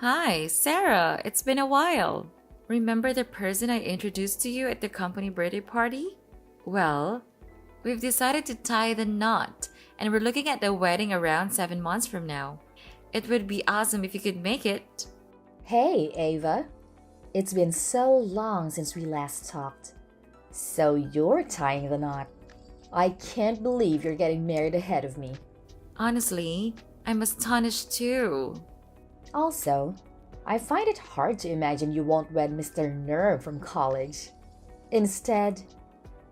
Hi, Sarah. It's been a while. Remember the person I introduced to you at the company birthday party? Well, we've decided to tie the knot, and we're looking at the wedding around 7 months from now. It would be awesome if you could make it. Hey, Ava. It's been so long since we last talked. So you're tying the knot. I can't believe you're getting married ahead of me. Honestly, I'm astonished too. Also, I find it hard to imagine you won't wed Mr. Nerd from college. Instead,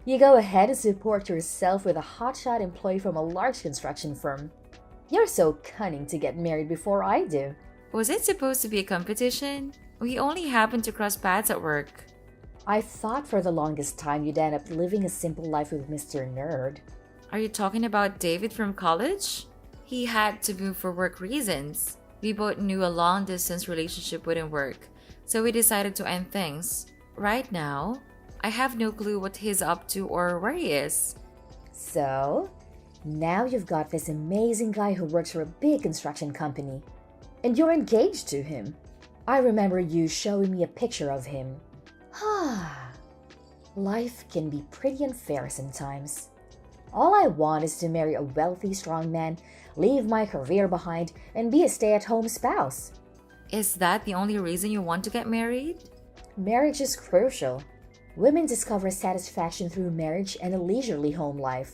you go ahead and support yourself with a hotshot employee from a large construction firm. You're so cunning to get married before I do. Was it supposed to be a competition? We only happened to cross paths at work. I thought for the longest time you'd end up living a simple life with Mr. Nerd. Are you talking about David from college? He had to move for work reasons. We both knew a long distance relationship wouldn't work, so we decided to end things. Right now, I have no clue what he's up to or where he is. So, now you've got this amazing guy who works for a big construction company, and you're engaged to him. I remember you showing me a picture of him. Life can be pretty unfair sometimes. All I want is to marry a wealthy, strong man, leave my career behind, and be a stay-at-home spouse. Is that the only reason you want to get married? Marriage is crucial. Women discover satisfaction through marriage and a leisurely home life.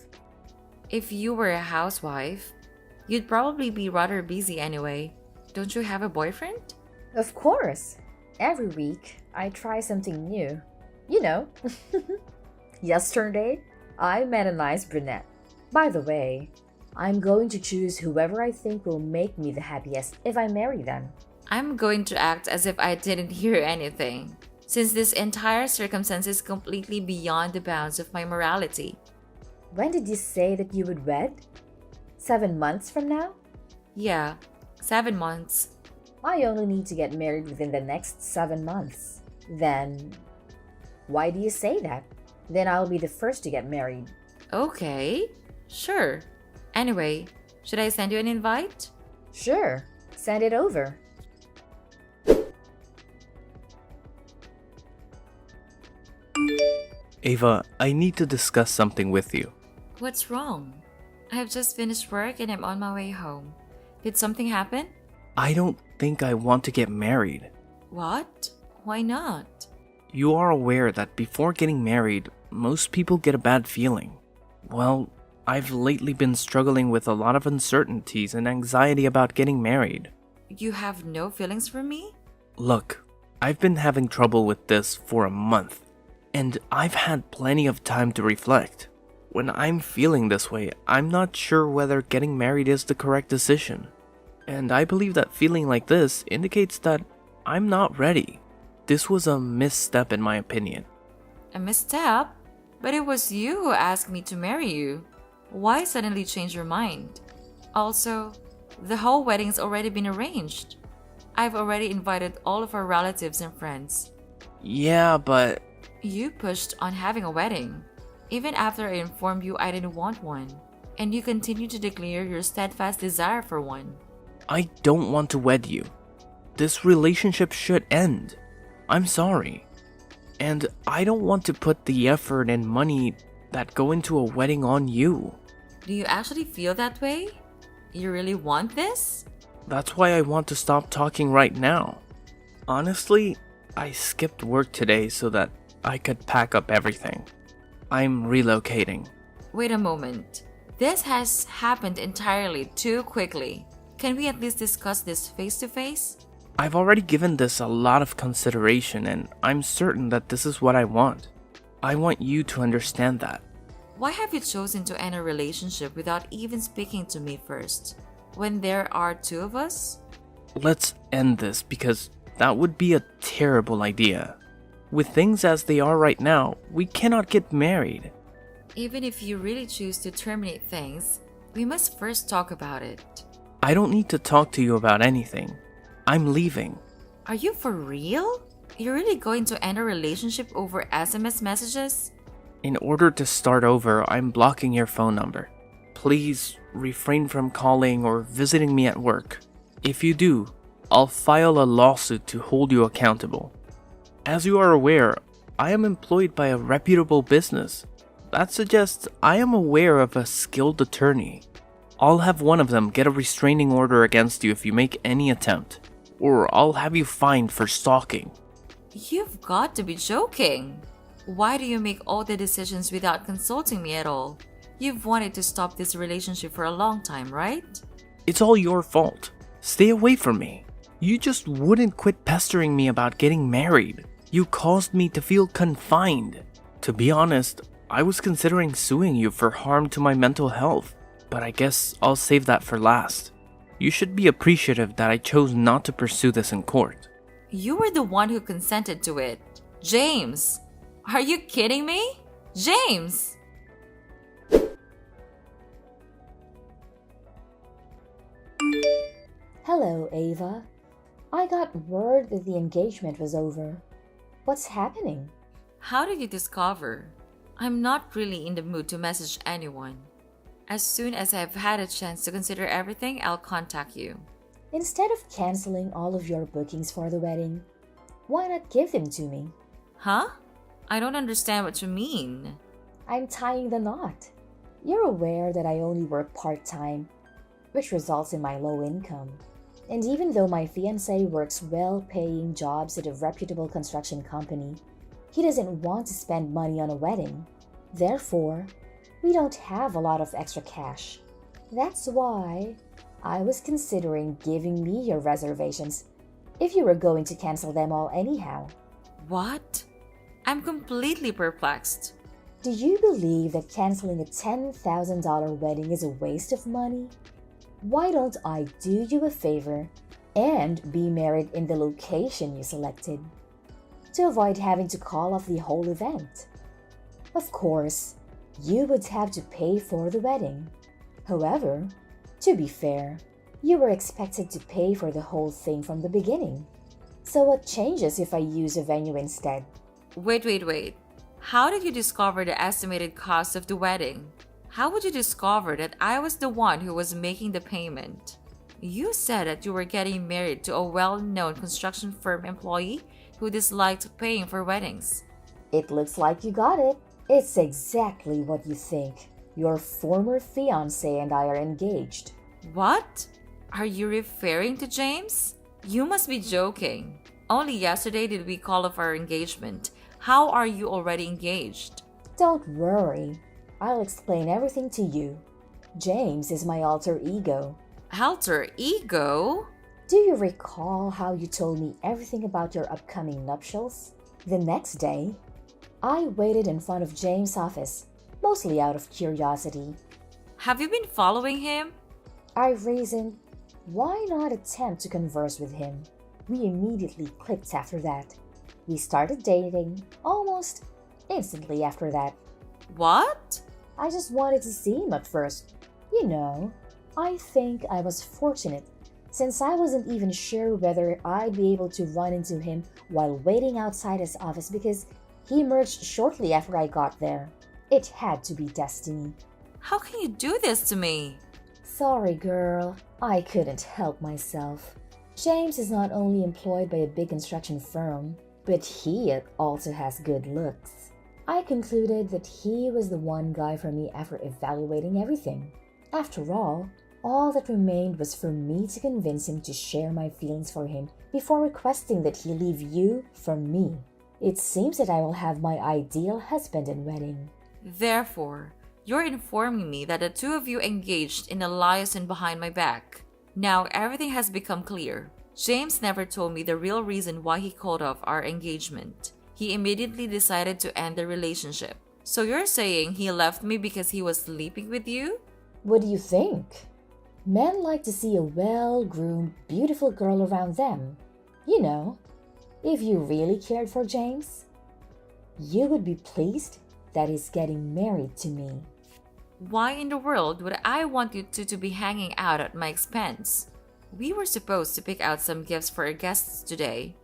If you were a housewife, you'd probably be rather busy anyway. Don't you have a boyfriend? Of course. Every week, I try something new. You know. Yesterday, I met a nice brunette. By the way, I'm going to choose whoever I think will make me the happiest if I marry them. I'm going to act as if I didn't hear anything, since this entire circumstance is completely beyond the bounds of my morality. When did you say that you would wed? 7 months from now? Yeah, 7 months. I only need to get married within the next 7 months. Then, why do you say that? Then I'll be the first to get married. Okay, sure. Anyway, should I send you an invite? Sure, send it over. Ava, I need to discuss something with you. What's wrong? I have just finished work and I'm on my way home. Did something happen? I don't think I want to get married. What? Why not? You are aware that before getting married, most people get a bad feeling. Well, I've lately been struggling with a lot of uncertainties and anxiety about getting married. You have no feelings for me? Look, I've been having trouble with this for a month, and I've had plenty of time to reflect. When I'm feeling this way, I'm not sure whether getting married is the correct decision. And I believe that feeling like this indicates that I'm not ready. This was a misstep in my opinion. A misstep? But it was you who asked me to marry you. Why suddenly change your mind? Also, the whole wedding's already been arranged. I've already invited all of our relatives and friends. Yeah, but You pushed on having a wedding, even after I informed you I didn't want one, and you continue to declare your steadfast desire for one. I don't want to wed you. This relationship should end. I'm sorry. And I don't want to put the effort and money that go into a wedding on you. Do you actually feel that way? You really want this? That's why I want to stop talking right now. Honestly, I skipped work today so that I could pack up everything. I'm relocating. Wait a moment. This has happened entirely too quickly. Can we at least discuss this face to face? I've already given this a lot of consideration and I'm certain that this is what I want. I want you to understand that. Why have you chosen to end a relationship without even speaking to me first? When there are two of us? Let's end this because that would be a terrible idea. With things as they are right now, we cannot get married. Even if you really choose to terminate things, we must first talk about it. I don't need to talk to you about anything. I'm leaving. Are you for real? You're really going to end a relationship over SMS messages? In order to start over, I'm blocking your phone number. Please refrain from calling or visiting me at work. If you do, I'll file a lawsuit to hold you accountable. As you are aware, I am employed by a reputable business. That suggests I am aware of a skilled attorney. I'll have one of them get a restraining order against you if you make any attempt, or I'll have you fined for stalking. You've got to be joking. Why do you make all the decisions without consulting me at all? You've wanted to stop this relationship for a long time, right? It's all your fault. Stay away from me. You just wouldn't quit pestering me about getting married. You caused me to feel confined. To be honest, I was considering suing you for harm to my mental health, but I guess I'll save that for last. You should be appreciative that I chose not to pursue this in court. You were the one who consented to it. James! Are you kidding me? James! Hello, Ava. I got word that the engagement was over. What's happening? How did you discover? I'm not really in the mood to message anyone. As soon as I've had a chance to consider everything, I'll contact you. Instead of canceling all of your bookings for the wedding, why not give them to me? Huh? I don't understand what you mean. I'm tying the knot. You're aware that I only work part-time, which results in my low income. And even though my fiancé works well-paying jobs at a reputable construction company, he doesn't want to spend money on a wedding. Therefore, we don't have a lot of extra cash. That's why I was considering giving me your reservations if you were going to cancel them all anyhow. What? I'm completely perplexed. Do you believe that canceling a $10,000 wedding is a waste of money? Why don't I do you a favor and be married in the location you selected to avoid having to call off the whole event? Of course, you would have to pay for the wedding. However, to be fair, you were expected to pay for the whole thing from the beginning. So what changes if I use a venue instead? Wait. How did you discover the estimated cost of the wedding? How would you discover that I was the one who was making the payment? You said that you were getting married to a well-known construction firm employee who disliked paying for weddings. It looks like you got it. It's exactly what you think. Your former fiancé and I are engaged. What? Are you referring to James? You must be joking. Only yesterday did we call off our engagement. How are you already engaged? Don't worry. I'll explain everything to you. James is my alter ego. Alter ego? Do you recall how you told me everything about your upcoming nuptials? The next day, I waited in front of James' office, mostly out of curiosity. Have you been following him? I reasoned, why not attempt to converse with him? We immediately clicked after that. We started dating almost instantly after that. What? I just wanted to see him at first. You know, I think I was fortunate since I wasn't even sure whether I'd be able to run into him while waiting outside his office because he emerged shortly after I got there. It had to be destiny. How can you do this to me? Sorry, girl. I couldn't help myself. James is not only employed by a big construction firm, but he also has good looks. I concluded that he was the one guy for me after evaluating everything. After all that remained was for me to convince him to share my feelings for him before requesting that he leave you from me. It seems that I will have my ideal husband and wedding. Therefore, you're informing me that the two of you engaged in a liaison behind my back. Now everything has become clear. James never told me the real reason why he called off our engagement. He immediately decided to end the relationship. So you're saying he left me because he was sleeping with you? What do you think? Men like to see a well-groomed, beautiful girl around them. You know, if you really cared for James, you would be pleased that he's getting married to me. Why in the world would I want you two to be hanging out at my expense? We were supposed to pick out some gifts for our guests today.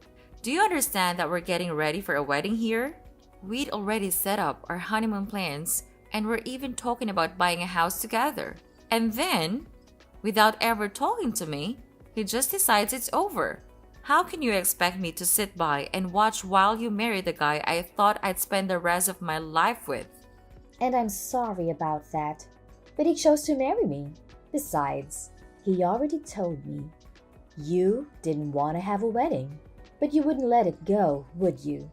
Do you understand that we're getting ready for a wedding here? We'd already set up our honeymoon plans and we're even talking about buying a house together. And then, without ever talking to me, he just decides it's over. How can you expect me to sit by and watch while you marry the guy I thought I'd spend the rest of my life with? And I'm sorry about that, but he chose to marry me. Besides, he already told me. You didn't want to have a wedding, but you wouldn't let it go, would you?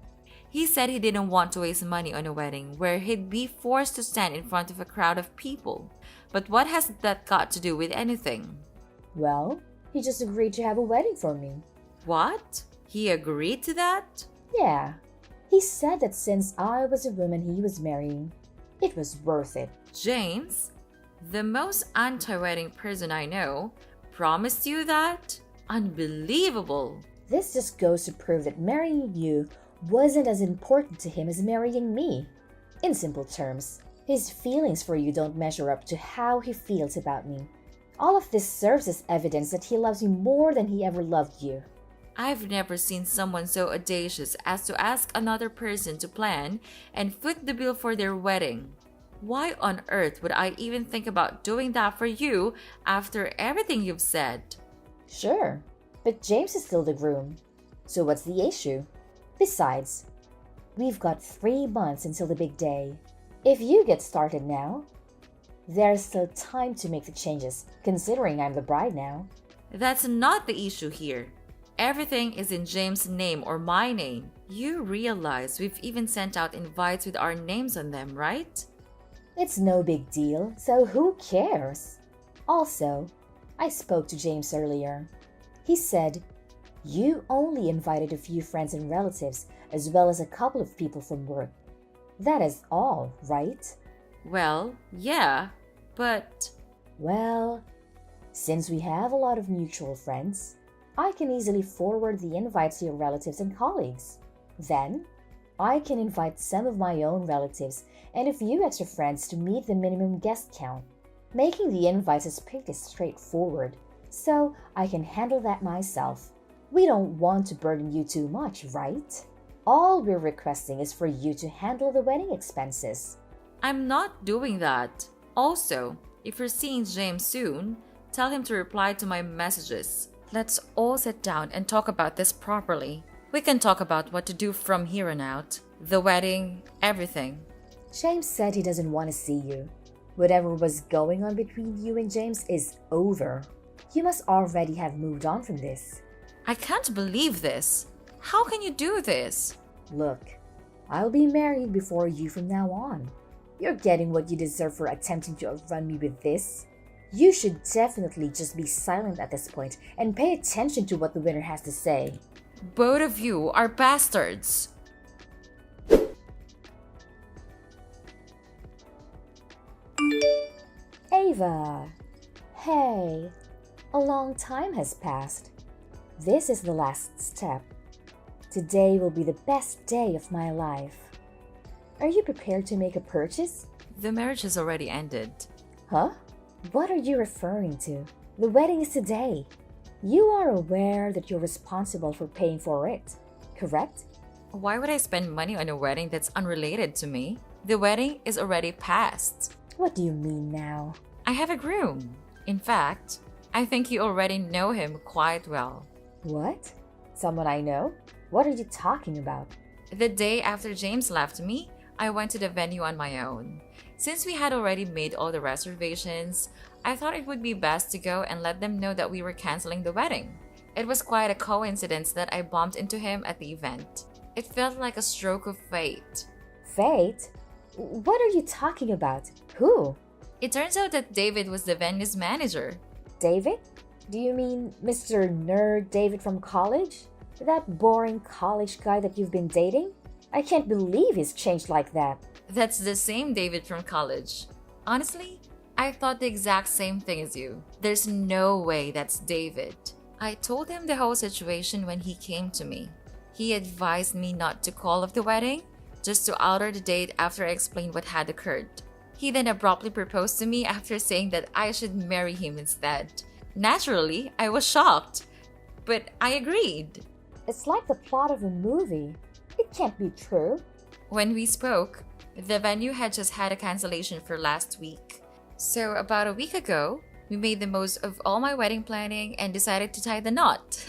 He said he didn't want to waste money on a wedding where he'd be forced to stand in front of a crowd of people. But what has that got to do with anything? Well, he just agreed to have a wedding for me. What? He agreed to that? Yeah. He said that since I was a woman he was marrying, it was worth it. James, the most anti-wedding person I know, promised you that? Unbelievable. This just goes to prove that marrying you wasn't as important to him as marrying me. In simple terms, his feelings for you don't measure up to how he feels about me. All of this serves as evidence that he loves you more than he ever loved you. I've never seen someone so audacious as to ask another person to plan and foot the bill for their wedding. Why on earth would I even think about doing that for you after everything you've said? Sure, but James is still the groom. So what's the issue? Besides, we've got 3 months until the big day. If you get started now, there's still time to make the changes, considering I'm the bride now. That's not the issue here. Everything is in James' name or my name. You realize we've even sent out invites with our names on them, right? It's no big deal, so who cares? Also, I spoke to James earlier. He said, you only invited a few friends and relatives, as well as a couple of people from work. That is all, right? Well, yeah, but... Well, since we have a lot of mutual friends, I can easily forward the invites to your relatives and colleagues. Then, I can invite some of my own relatives and a few extra friends to meet the minimum guest count. Making the invites is pretty straightforward, so I can handle that myself. We don't want to burden you too much, right? All we're requesting is for you to handle the wedding expenses. I'm not doing that. Also, if you're seeing James soon, tell him to reply to my messages. Let's all sit down and talk about this properly. We can talk about what to do from here on out. The wedding, everything. James said he doesn't want to see you. Whatever was going on between you and James is over. You must already have moved on from this. I can't believe this. How can you do this? Look, I'll be married before you from now on. You're getting what you deserve for attempting to outrun me with this. You should definitely just be silent at this point and pay attention to what the winner has to say. Both of you are bastards. Ava! Hey! A long time has passed. This is the last step. Today will be the best day of my life. Are you prepared to make a purchase? The marriage has already ended. Huh? What are you referring to? The wedding is today. You are aware that you're responsible for paying for it, correct? Why would I spend money on a wedding that's unrelated to me? The wedding is already past. What do you mean now? I have a groom. In fact, I think you already know him quite well. What? Someone I know? What are you talking about? The day after James left me, I went to the venue on my own. Since we had already made all the reservations, I thought it would be best to go and let them know that we were canceling the wedding. It was quite a coincidence that I bumped into him at the event. It felt like a stroke of fate. Fate? What are you talking about? Who? It turns out that David was the venue's manager. David? Do you mean Mr. Nerd David from college? That boring college guy that you've been dating? I can't believe he's changed like that. That's the same David from college. Honestly, I thought the exact same thing as you. There's no way that's David. I told him the whole situation when he came to me. He advised me not to call off the wedding, just to alter the date after I explained what had occurred. He then abruptly proposed to me after saying that I should marry him instead. Naturally, I was shocked, but I agreed. It's like the plot of a movie. It can't be true. When we spoke, the venue had just had a cancellation for last week. So about a week ago, We made the most of all my wedding planning and decided to tie the knot.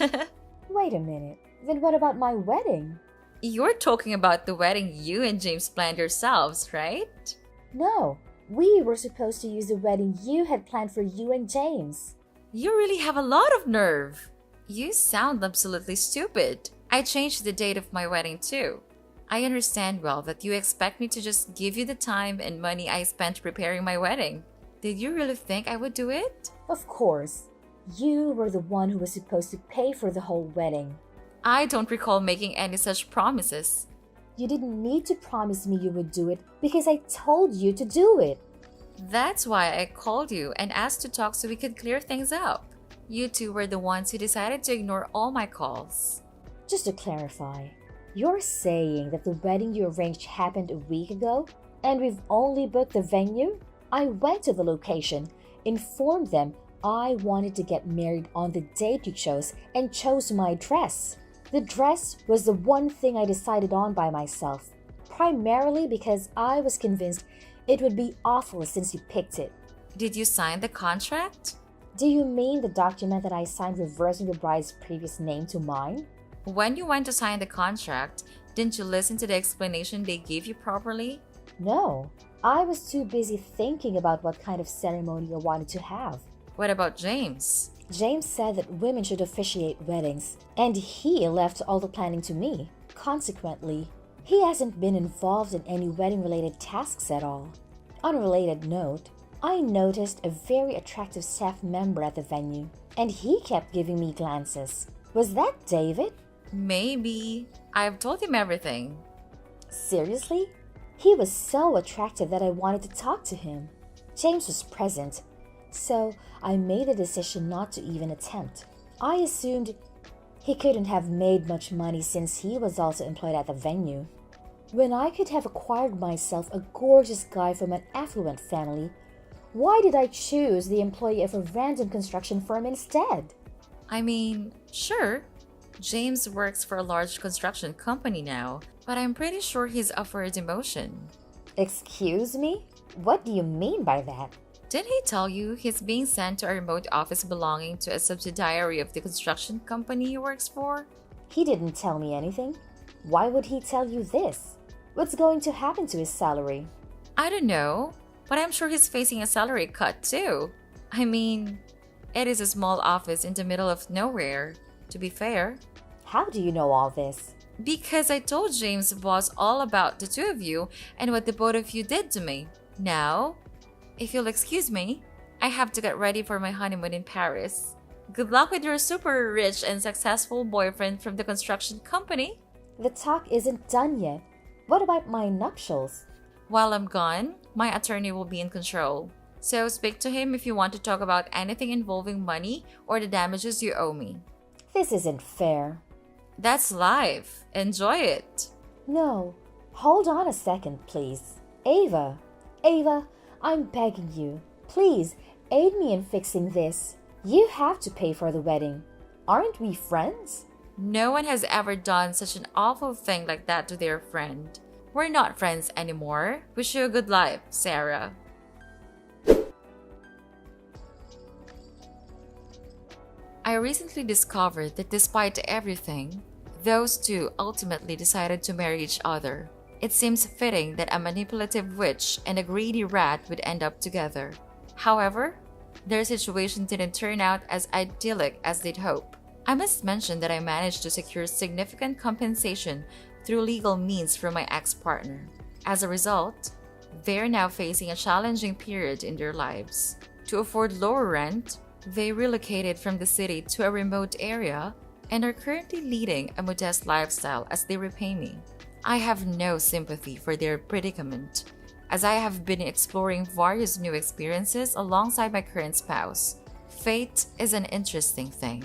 Wait a minute. Then what about my wedding? You're talking about the wedding you and James planned yourselves, right? No, we were supposed to use the wedding you had planned for you and James. You really have a lot of nerve. You sound absolutely stupid. I changed the date of my wedding too. I understand well that you expect me to just give you the time and money I spent preparing my wedding. Did you really think I would do it? Of course. You were the one who was supposed to pay for the whole wedding. I don't recall making any such promises. You didn't need to promise me you would do it because I told you to do it. That's why I called you and asked to talk so we could clear things up. You two were the ones who decided to ignore all my calls. Just to clarify, you're saying that the wedding you arranged happened a week ago and we've only booked the venue? I went to the location, informed them I wanted to get married on the date you chose, and chose my dress. The dress was the one thing I decided on by myself, primarily because I was convinced it would be awful since you picked it. Did you sign the contract? Do you mean the document that I signed reversing the bride's previous name to mine? When you went to sign the contract, didn't you listen to the explanation they gave you properly? No, I was too busy thinking about what kind of ceremony I wanted to have. What about James? James said that women should officiate weddings, and he left all the planning to me. Consequently, he hasn't been involved in any wedding-related tasks at all. On a related note, I noticed a very attractive staff member at the venue, and he kept giving me glances. Was that David? Maybe. I've told him everything. Seriously? He was so attractive that I wanted to talk to him. James was present, so I made a decision not to even attempt. I assumed he couldn't have made much money since he was also employed at the venue. When I could have acquired myself a gorgeous guy from an affluent family, why did I choose the employee of a random construction firm instead? I mean, sure, James works for a large construction company now, but I'm pretty sure he's up for a demotion. Excuse me? What do you mean by that? Didn't he tell you he's being sent to a remote office belonging to a subsidiary of the construction company he works for? He didn't tell me anything. Why would he tell you this? What's going to happen to his salary? I don't know, but I'm sure he's facing a salary cut too. I mean, it is a small office in the middle of nowhere, to be fair. How do you know all this? Because I told James' boss all about the two of you and what the both of you did to me. Now, if you'll excuse me, I have to get ready for my honeymoon in Paris. Good luck with your super rich and successful boyfriend from the construction company. The talk isn't done yet. What about my nuptials? While I'm gone, my attorney will be in control. So speak to him if you want to talk about anything involving money or the damages you owe me. This isn't fair. That's life. Enjoy it. No, hold on a second, please. Ava, I'm begging you. Please, aid me in fixing this. You have to pay for the wedding. Aren't we friends? No one has ever done such an awful thing like that to their friend. We're not friends anymore. Wish you a good life, Sarah. I recently discovered that despite everything, those two ultimately decided to marry each other. It seems fitting that a manipulative witch and a greedy rat would end up together. However, their situation didn't turn out as idyllic as they'd hope. I must mention that I managed to secure significant compensation through legal means from my ex-partner. As a result, they're now facing a challenging period in their lives. To afford lower rent, they relocated from the city to a remote area and are currently leading a modest lifestyle as they repay me. I have no sympathy for their predicament, as I have been exploring various new experiences alongside my current spouse. Fate is an interesting thing.